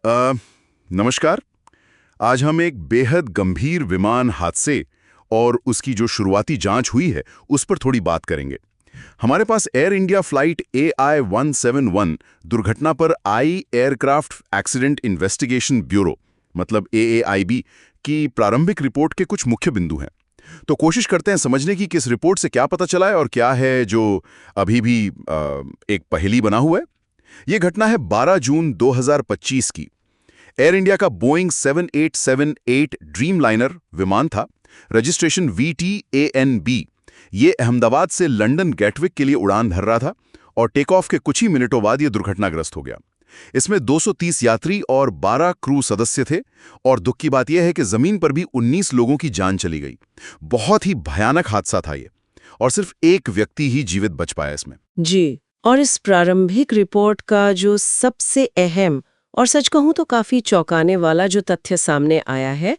नमस्कार। आज हम एक बेहद गंभीर विमान हादसे और उसकी जो शुरुआती जांच हुई है उस पर थोड़ी बात करेंगे। हमारे पास एयर इंडिया फ्लाइट AI-171 दुर्घटना पर आई एयरक्राफ्ट एक्सीडेंट इन्वेस्टिगेशन ब्यूरो मतलब AAIB की प्रारंभिक रिपोर्ट के कुछ मुख्य बिंदु हैं। तो कोशिश करते हैं समझने की कि इस रिपोर्ट से क्या पता चला है और क्या है जो अभी भी एक पहेली बना हुआ है। ये घटना है 12 जून 2025 की। एयर इंडिया का बोइंग 7878 ड्रीमलाइनर विमान था, रजिस्ट्रेशन VTANB। ये अहमदाबाद से लंदन गैटविक के लिए उड़ान भर रहा था और टेक ऑफ के कुछ ही मिनटों बाद ये दुर्घटनाग्रस्त हो गया। इसमें 230 यात्री और 12 क्रू सदस्य थे और दुख की बात यह है कि जमीन पर भी 19 लोगों की जान चली गई। बहुत ही भयानक हादसा था ये और सिर्फ एक व्यक्ति ही जीवित बच पाया इसमें। जी, और इस प्रारंभिक रिपोर्ट का जो सबसे अहम और सच कहूं तो काफी चौंकाने वाला जो तथ्य सामने आया है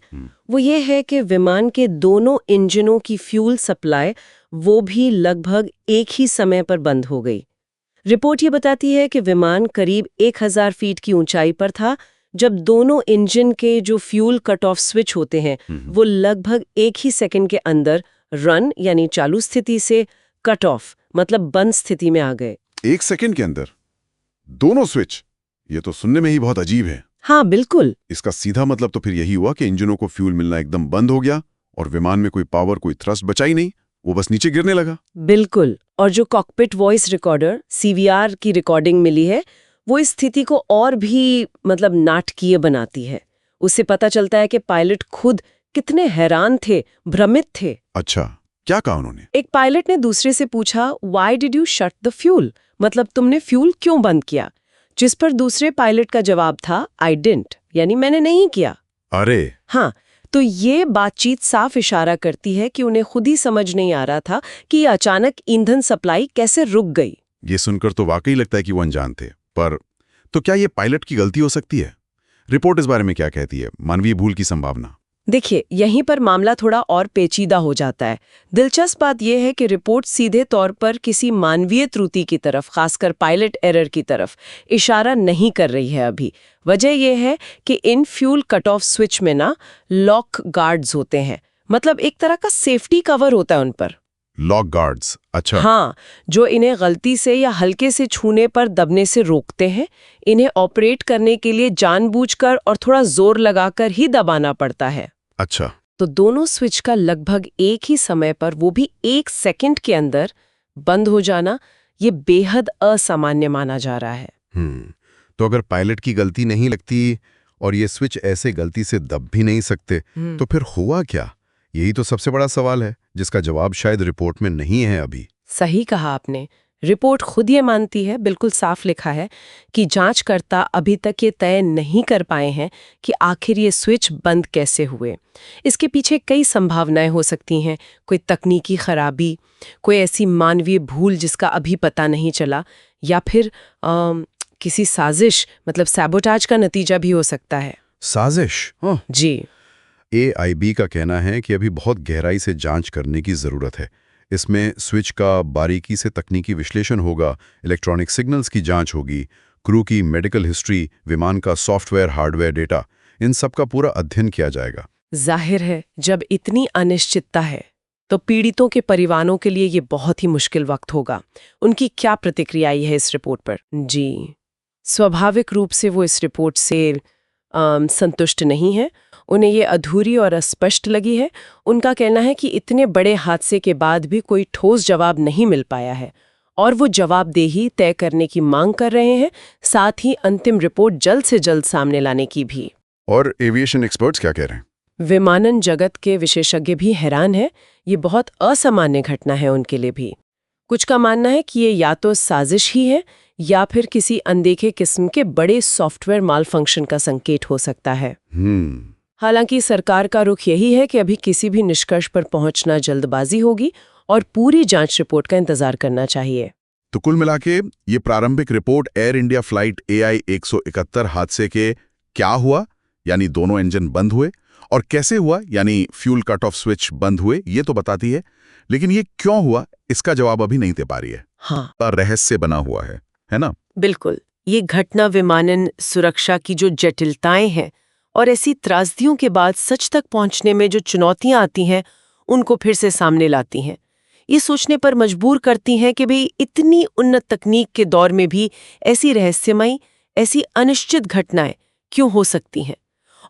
वो ये है कि विमान के दोनों इंजनों की फ्यूल सप्लाई वो भी लगभग एक ही समय पर बंद हो गई। रिपोर्ट ये बताती है कि विमान करीब 1000 फीट की ऊंचाई पर था जब दोनों इंजन के जो फ्यूल कट ऑफ स्विच होते हैं वो लगभग एक ही सेकंड के अंदर रन यानी चालू स्थिति से कट ऑफ मतलब बंद स्थिति में आ गए। 1 सेकंड के अंदर दोनों स्विच, ये तो सुनने में ही बहुत अजीब है। हाँ बिल्कुल। इसका सीधा मतलब तो फिर यही हुआ कि इंजनों को फ्यूल मिलना एकदम बंद हो गया और विमान में कोई पावर, कोई थ्रस्ट बचा ही नहीं, वो बस नीचे गिरने लगा। बिल्कुल। और जो कॉकपिट वॉइस रिकॉर्डर CVR की रिकॉर्डिंग मिली है वो इस स्थिति को और भी मतलब नाटकीय बनाती है। उससे पता चलता है कि पायलट खुद कितने हैरान थे, भ्रमित थे। अच्छा, क्या कहा उन्होंने? एक पायलट ने दूसरे से पूछा, why did you shut the fuel, मतलब तुमने फ्यूल क्यों बंद किया? जिस पर दूसरे पायलट का जवाब था, आई डिडंट, यानी मैंने नहीं किया। अरे हाँ, तो ये बातचीत साफ इशारा करती है कि उन्हें खुद ही समझ नहीं आ रहा था कि अचानक ईंधन सप्लाई कैसे रुक गई। ये सुनकर तो वाकई लगता है कि वो अनजान थे, पर तो क्या ये पायलट की गलती हो सकती है? रिपोर्ट इस बारे में क्या कहती है? मानवीय भूल की संभावना। देखिए, यहीं पर मामला थोड़ा और पेचीदा हो जाता है। दिलचस्प बात यह है कि रिपोर्ट सीधे तौर पर किसी मानवीय त्रुटि की तरफ, खासकर पायलट एरर की तरफ इशारा नहीं कर रही है अभी। वजह यह है कि in fuel cut off switch में ना लॉक गार्ड्स होते हैं, मतलब एक तरह का सेफ्टी कवर होता है उन पर। Lock guards? अच्छा। हाँ, जो इन्हें गलती से या हल्के से छूने पर दबने से रोकते हैं। इन्हें ऑपरेट करने के लिए जानबूझकर और थोड़ा जोर लगाकर ही दबाना पड़ता है। अच्छा, तो दोनों स्विच का लगभग एक ही समय पर, वो भी 1 सेकंड के अंदर बंद हो जाना, ये बेहद असामान्य माना जा रहा है। तो अगर पायलट की गलती नहीं लगती और ये स्विच ऐसे गलती से दब भी नहीं सकते, तो फिर हुआ क्या? यही तो सबसे बड़ा सवाल है जिसका जवाब शायद रिपोर्ट में नहीं है अभी। सही कहा आपने। रिपोर्ट खुद ये मानती है, बिल्कुल साफ लिखा है कि जांचकर्ता अभी तक ये तय नहीं कर पाए हैं कि आखिर ये स्विच बंद कैसे हुए। इसके पीछे कई संभावनाएं हो सकती हैं। कोई तकनीकी खराबी, कोई ऐसी मानवीय भूल जिसका अभी पता नहीं चला, या फिर किसी साजिश मतलब सैबोटाज का नतीजा भी हो सकता है। साजिश? हाँ जी। AIB का कहना है कि अभी बहुत गहराई से जांच करने की जरूरत है। इसमें स्विच का बारीकी से तकनीकी विश्लेषण होगा, इलेक्ट्रॉनिक सिग्नल्स की जांच होगी, क्रू की मेडिकल हिस्ट्री, विमान का सॉफ्टवेयर हार्डवेयर डेटा, इन सब का पूरा अध्ययन किया जाएगा। जाहिर है, जब इतनी अनिश्चितता है तो पीड़ितों के परिवारों के लिए ये बहुत ही मुश्किल वक्त होगा। उनकी क्या प्रतिक्रिया आई है इस रिपोर्ट पर? जी, स्वाभाविक रूप से वो इस रिपोर्ट से संतुष्ट नहीं है। उन्हें ये अधूरी और अस्पष्ट लगी है। उनका कहना है कि इतने बड़े हादसे के बाद भी कोई ठोस जवाब नहीं मिल पाया है और वो जवाबदेही तय करने की मांग कर रहे हैं, साथ ही अंतिम रिपोर्ट जल्द से जल्द सामने लाने की भी। और एविएशन एक्सपर्ट्स क्या कह रहे हैं? विमानन जगत के विशेषज्ञ भी हैरान हैं। ये बहुत असामान्य घटना है उनके लिए भी। कुछ का मानना है कि ये या तो साजिश ही है या फिर किसी अनदेखे किस्म के बड़े सॉफ्टवेयर माल फंक्शन का संकेत हो सकता है। हालांकि सरकार का रुख यही है कि अभी किसी भी निष्कर्ष पर पहुंचना जल्दबाजी होगी और पूरी जांच रिपोर्ट का इंतजार करना चाहिए। तो कुल मिला के ये प्रारंभिक report air India flight AI-171 हादसे के क्या हुआ, यानी दोनों इंजन बंद हुए, और कैसे हुआ, यानी फ्यूल कट ऑफ स्विच बंद हुए, ये तो बताती है। लेकिन ये क्यों हुआ, इसका जवाब अभी नहीं दे पा रही है। हाँ, रहस्य बना हुआ है ना? बिल्कुल। ये घटना विमानन सुरक्षा की जो जटिलताएं हैं और ऐसी त्रासदियों के बाद सच तक पहुंचने में जो चुनौतियां आती हैं, उनको फिर से सामने लाती हैं। ये सोचने पर मजबूर करती हैं कि भाई इतनी उन्नत तकनीक के दौर में भी ऐसी रहस्यमयी, ऐसी अनिश्चित घटनाएं क्यों हो सकती हैं।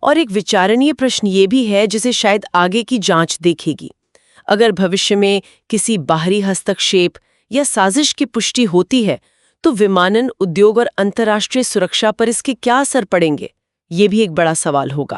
और एक विचारणीय प्रश्न ये भी है जिसे शायद आगे की जांच देखेगी। अगर भविष्य में किसी बाहरी हस्तक्षेप या साजिश की पुष्टि होती है तो विमानन उद्योग और अंतर्राष्ट्रीय सुरक्षा पर इसके क्या असर पड़ेंगे, ये भी एक बड़ा सवाल होगा।